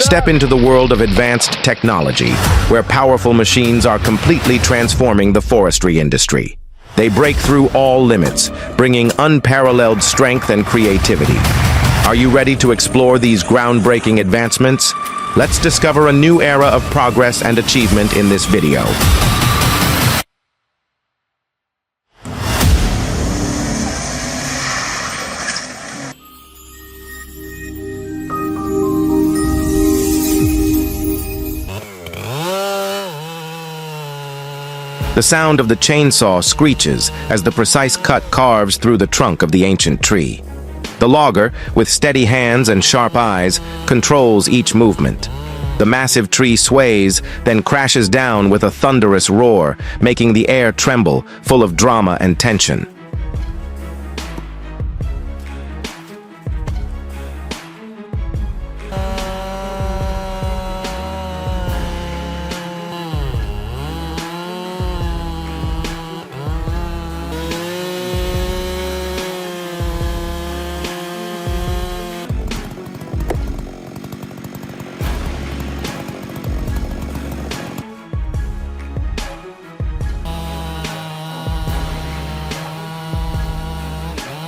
Step into the world of advanced technology, where powerful machines are completely transforming the forestry industry. They break through all limits, bringing unparalleled strength and creativity. Are you ready to explore these groundbreaking advancements? Let's discover a new era of progress and achievement in this video. The sound of the chainsaw screeches as the precise cut carves through the trunk of the ancient tree. The logger, with steady hands and sharp eyes, controls each movement. The massive tree sways, then crashes down with a thunderous roar, making the air tremble, full of drama and tension.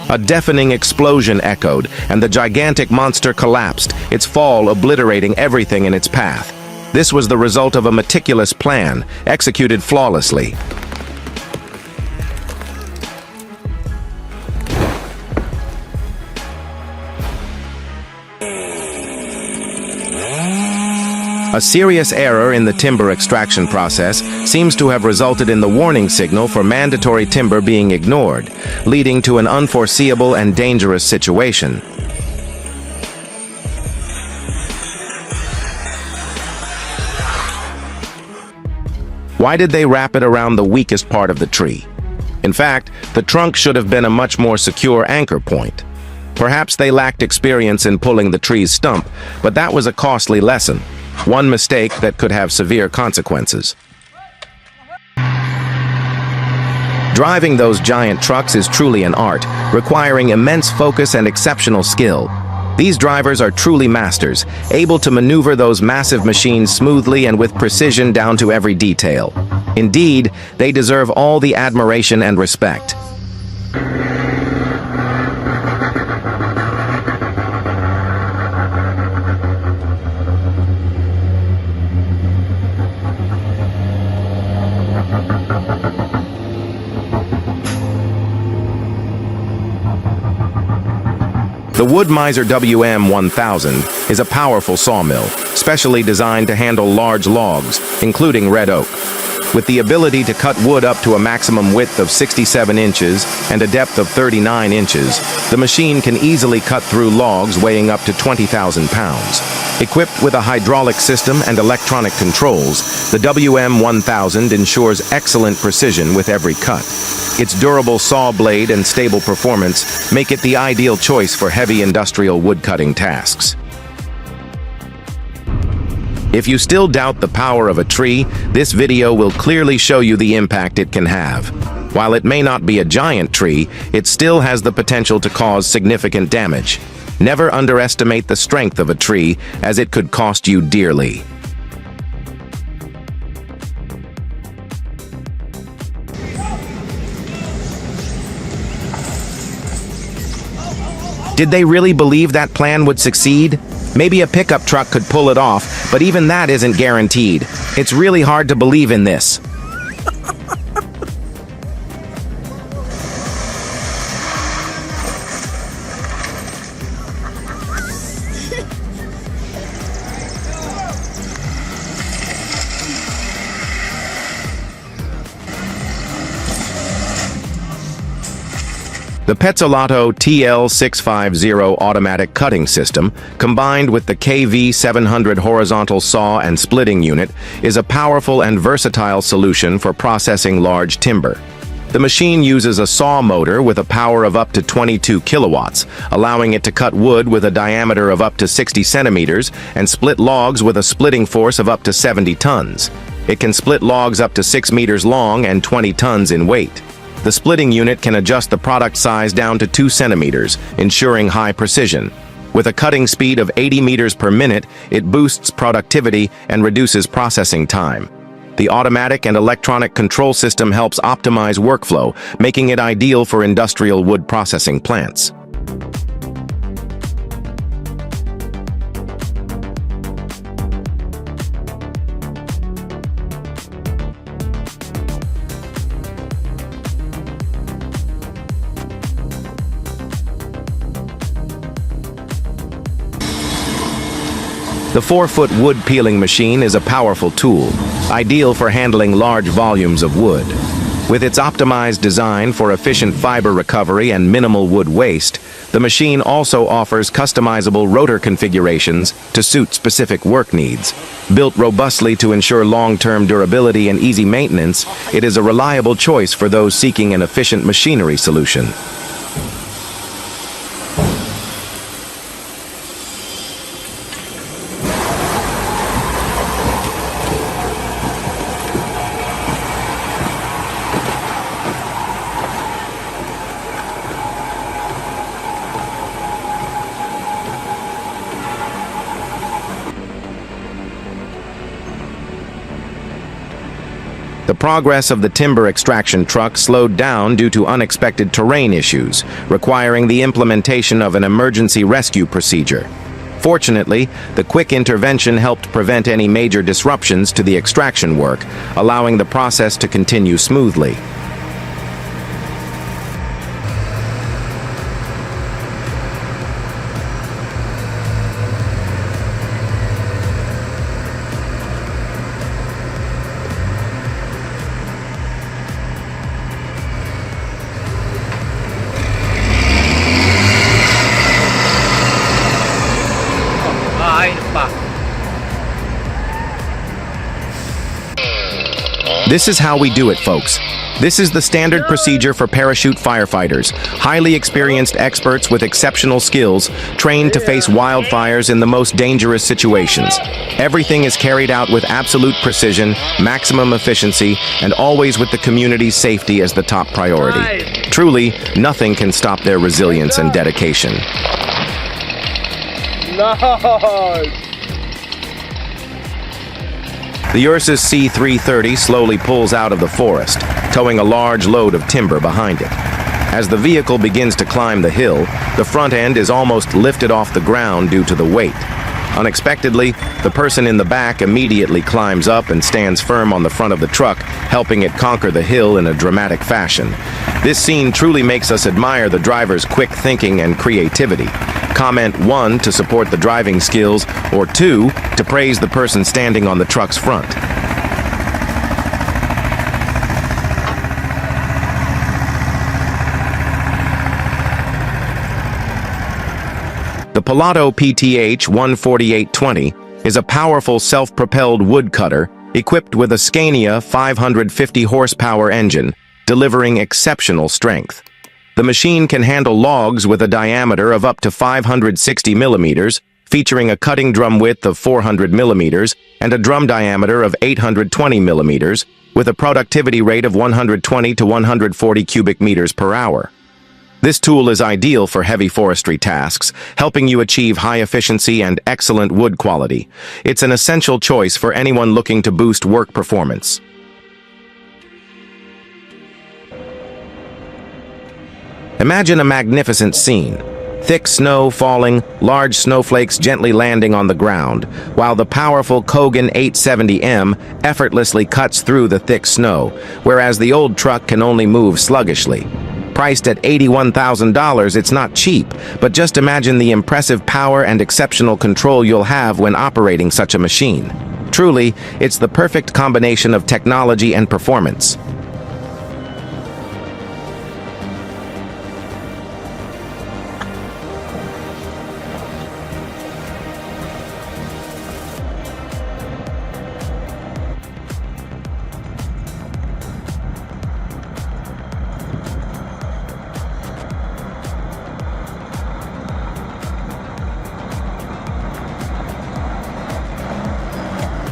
A deafening explosion echoed, and the gigantic monster collapsed, its fall obliterating everything in its path. This was the result of a meticulous plan, executed flawlessly. A serious error in the timber extraction process seems to have resulted in the warning signal for mandatory timber being ignored, leading to an unforeseeable and dangerous situation. Why did they wrap it around the weakest part of the tree? In fact, the trunk should have been a much more secure anchor point. Perhaps they lacked experience in pulling the tree's stump, but that was a costly lesson. One mistake that could have severe consequences. Driving those giant trucks is truly an art, requiring immense focus and exceptional skill. These drivers are truly masters, able to maneuver those massive machines smoothly and with precision down to every detail. Indeed, they deserve all the admiration and respect. The Wood Miser WM1000 is a powerful sawmill, specially designed to handle large logs, including red oak. With the ability to cut wood up to a maximum width of 67 inches and a depth of 39 inches, the machine can easily cut through logs weighing up to 20,000 pounds. Equipped with a hydraulic system and electronic controls, the WM1000 ensures excellent precision with every cut. Its durable saw blade and stable performance make it the ideal choice for heavy industrial woodcutting tasks. If you still doubt the power of a tree, this video will clearly show you the impact it can have. While it may not be a giant tree, it still has the potential to cause significant damage. Never underestimate the strength of a tree, as it could cost you dearly. Did they really believe that plan would succeed? Maybe a pickup truck could pull it off, but even that isn't guaranteed. It's really hard to believe in this. The Pezzolato TL650 automatic cutting system, combined with the KV700 horizontal saw and splitting unit, is a powerful and versatile solution for processing large timber. The machine uses a saw motor with a power of up to 22 kilowatts, allowing it to cut wood with a diameter of up to 60 centimeters and split logs with a splitting force of up to 70 tons. It can split logs up to 6 meters long and 20 tons in weight. The splitting unit can adjust the product size down to 2 centimeters, ensuring high precision. With a cutting speed of 80 meters per minute, it boosts productivity and reduces processing time. The automatic and electronic control system helps optimize workflow, making it ideal for industrial wood processing plants. The 4-foot wood peeling machine is a powerful tool, ideal for handling large volumes of wood. With its optimized design for efficient fiber recovery and minimal wood waste, the machine also offers customizable rotor configurations to suit specific work needs. Built robustly to ensure long-term durability and easy maintenance, it is a reliable choice for those seeking an efficient machinery solution. The progress of the timber extraction truck slowed down due to unexpected terrain issues, requiring the implementation of an emergency rescue procedure. Fortunately, the quick intervention helped prevent any major disruptions to the extraction work, allowing the process to continue smoothly. This is how we do it, folks. This is the standard procedure for parachute firefighters, highly experienced experts with exceptional skills, trained to face wildfires in the most dangerous situations. Everything is carried out with absolute precision, maximum efficiency, and always with the community's safety as the top priority. Truly, nothing can stop their resilience and dedication. Nice! The Ursus C330 slowly pulls out of the forest, towing a large load of timber behind it. As the vehicle begins to climb the hill, the front end is almost lifted off the ground due to the weight. Unexpectedly, the person in the back immediately climbs up and stands firm on the front of the truck, helping it conquer the hill in a dramatic fashion. This scene truly makes us admire the driver's quick thinking and creativity. Comment 1 to support the driving skills, or 2 to praise the person standing on the truck's front. The Pilato PTH 14820 is a powerful self-propelled woodcutter equipped with a Scania 550 horsepower engine, delivering exceptional strength. The machine can handle logs with a diameter of up to 560 millimeters, featuring a cutting drum width of 400 millimeters and a drum diameter of 820 millimeters, with a productivity rate of 120 to 140 cubic meters per hour. This tool is ideal for heavy forestry tasks, helping you achieve high efficiency and excellent wood quality. It's an essential choice for anyone looking to boost work performance. Imagine a magnificent scene. Thick snow falling, large snowflakes gently landing on the ground, while the powerful Kogan 870M effortlessly cuts through the thick snow, whereas the old truck can only move sluggishly. Priced at $81,000, it's not cheap, but just imagine the impressive power and exceptional control you'll have when operating such a machine. Truly, it's the perfect combination of technology and performance.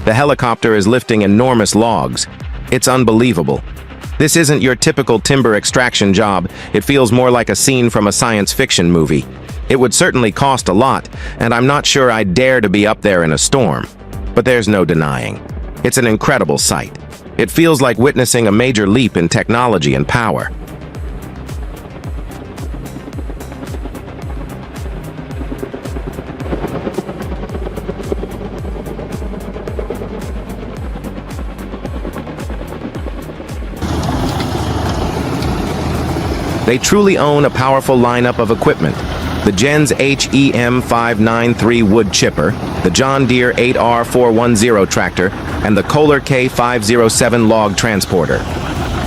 The helicopter is lifting enormous logs. It's unbelievable. This isn't your typical timber extraction job. It feels more like a scene from a science fiction movie. It would certainly cost a lot, and I'm not sure I'd dare to be up there in a storm. But there's no denying. It's an incredible sight. It feels like witnessing a major leap in technology and power. They truly own a powerful lineup of equipment. The Gens HEM 593 wood chipper, the John Deere 8R410 tractor, and the Kohler K507 log transporter.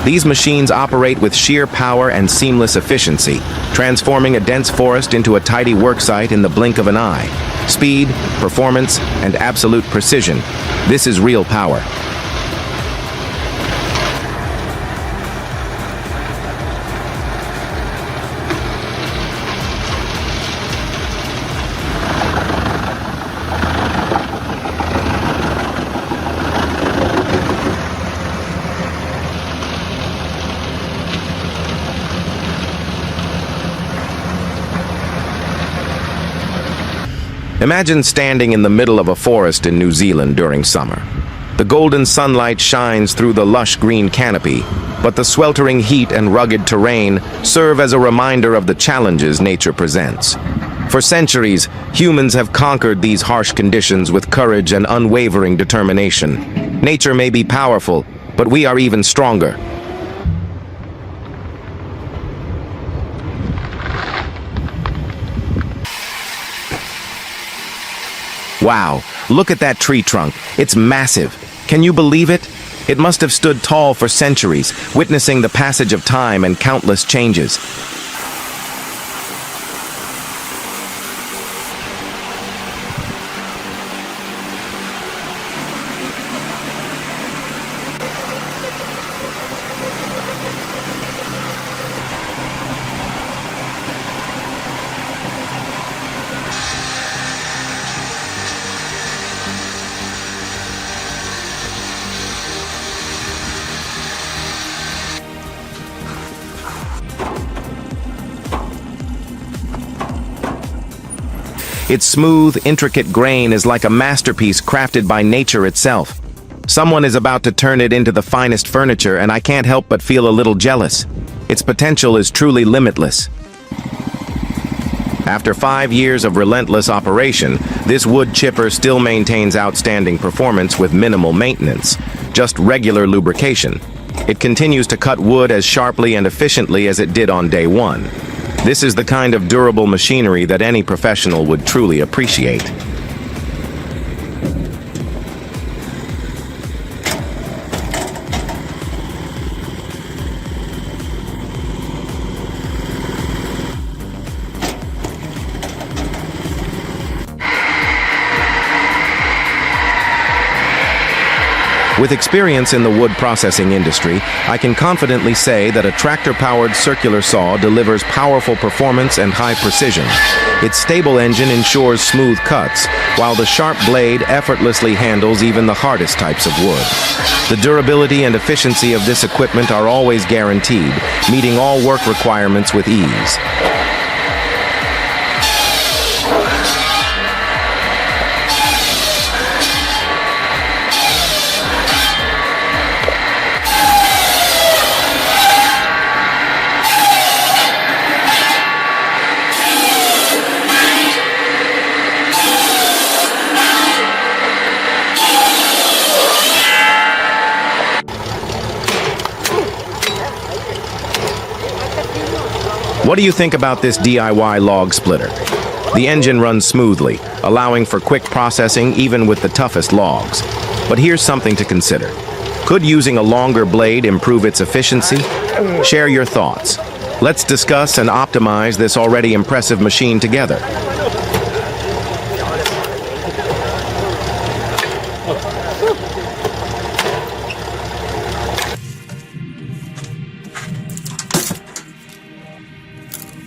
These machines operate with sheer power and seamless efficiency, transforming a dense forest into a tidy worksite in the blink of an eye. Speed, performance, and absolute precision. This is real power. Imagine standing in the middle of a forest in New Zealand during summer. The golden sunlight shines through the lush green canopy, but the sweltering heat and rugged terrain serve as a reminder of the challenges nature presents. For centuries, humans have conquered these harsh conditions with courage and unwavering determination. Nature may be powerful, but we are even stronger. Wow, look at that tree trunk. It's massive. Can you believe it? It must have stood tall for centuries, witnessing the passage of time and countless changes. Its smooth, intricate grain is like a masterpiece crafted by nature itself. Someone is about to turn it into the finest furniture, and I can't help but feel a little jealous. Its potential is truly limitless. After 5 years of relentless operation, this wood chipper still maintains outstanding performance with minimal maintenance, just regular lubrication. It continues to cut wood as sharply and efficiently as it did on day one. This is the kind of durable machinery that any professional would truly appreciate. With experience in the wood processing industry, I can confidently say that a tractor-powered circular saw delivers powerful performance and high precision. Its stable engine ensures smooth cuts, while the sharp blade effortlessly handles even the hardest types of wood. The durability and efficiency of this equipment are always guaranteed, meeting all work requirements with ease. What do you think about this DIY log splitter? The engine runs smoothly, allowing for quick processing even with the toughest logs. But here's something to consider. Could using a longer blade improve its efficiency? Share your thoughts. Let's discuss and optimize this already impressive machine together.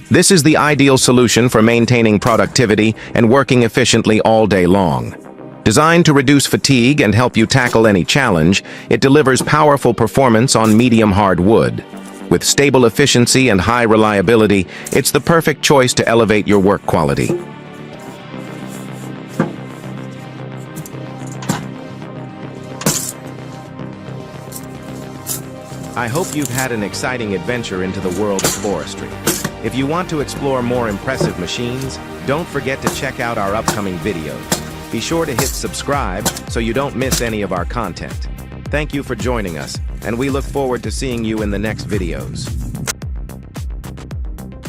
This is the ideal solution for maintaining productivity and working efficiently all day long. Designed to reduce fatigue and help you tackle any challenge, it delivers powerful performance on medium hard wood. With stable efficiency and high reliability, it's the perfect choice to elevate your work quality. I hope you've had an exciting adventure into the world of forestry. If you want to explore more impressive machines, don't forget to check out our upcoming videos. Be sure to hit subscribe so you don't miss any of our content. Thank you for joining us, and we look forward to seeing you in the next videos.